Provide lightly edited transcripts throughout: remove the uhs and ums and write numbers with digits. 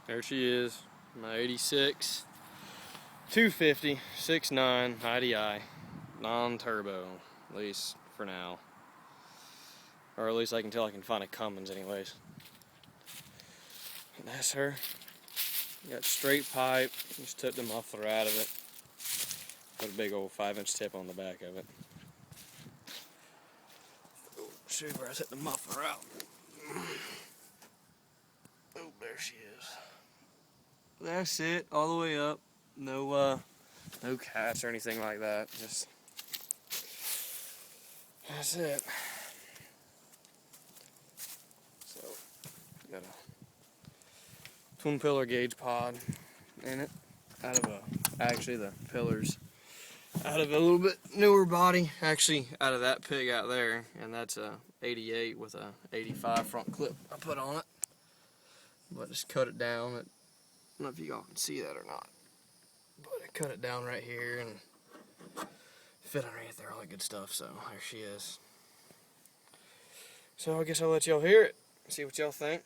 There she is, my 86 250 6.9 IDI, non-turbo, at least for now. Or at least I can tell I can find a Cummins anyways. And that's her. Got straight pipe, just took the muffler out of it. Put a big old 5-inch tip on the back of it. See where I set the muffler out. Oh, there she is. That's it, all the way up. No cats or anything like that. Just that's it. So got a twin pillar gauge pod in it. Out of actually the pillars out of a little bit newer body. Actually, out of that pig out there, and that's a 88 with a 85 front clip I put on it. But just cut it down. I don't know if you all can see that or not. But I cut it down right here and fit underneath there, all that good stuff. So there she is. So I guess I'll let y'all hear it, see what y'all think.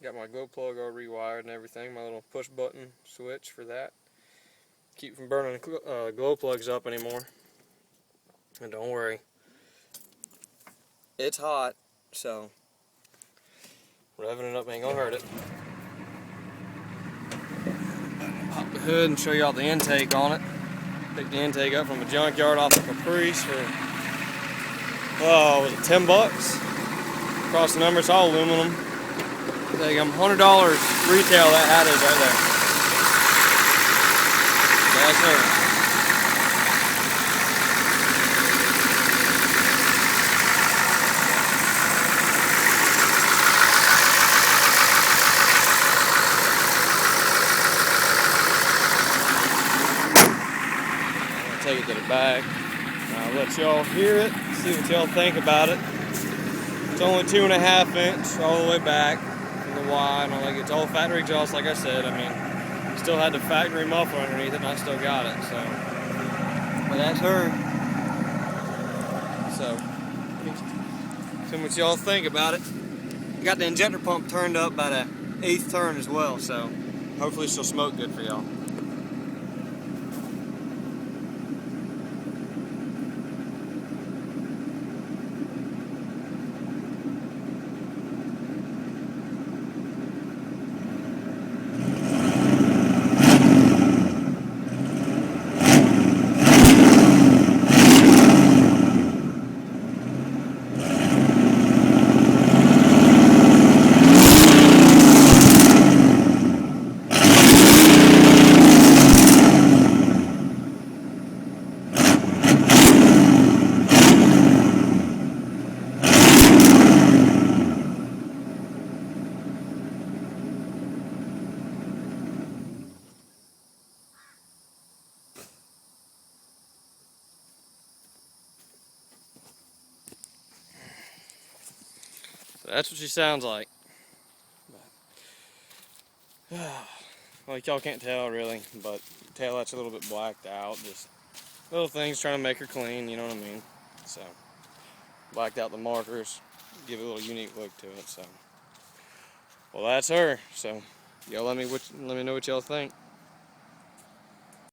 Got my glow plug all rewired and everything, my little push button switch for that. Keep from burning glow plugs up anymore. And don't worry, it's hot, so revving it up ain't gonna hurt it. Pop the hood and show y'all the intake on it. Picked the intake up from a junkyard off of Caprice for, was it 10 bucks? Across the number, it's all aluminum. Take them $100 retail, that hat is right there. That's her. Take it to the back. I'll let y'all hear it, see what y'all think about it. It's only 2.5 inch all the way back from the Y, and it's all factory exhaust, like I said. I mean, still had the factory muffler underneath it, and I still got it. So, but that's her. So, see what y'all think about it. Got the injector pump turned up by the 8th turn as well, so hopefully she'll smoke good for y'all. That's what she sounds like. Like y'all can't tell really, but tail that's a little bit blacked out. Just little things trying to make her clean, you know what I mean? So blacked out the markers, give it a little unique look to it. So well, that's her. So y'all let me know what y'all think.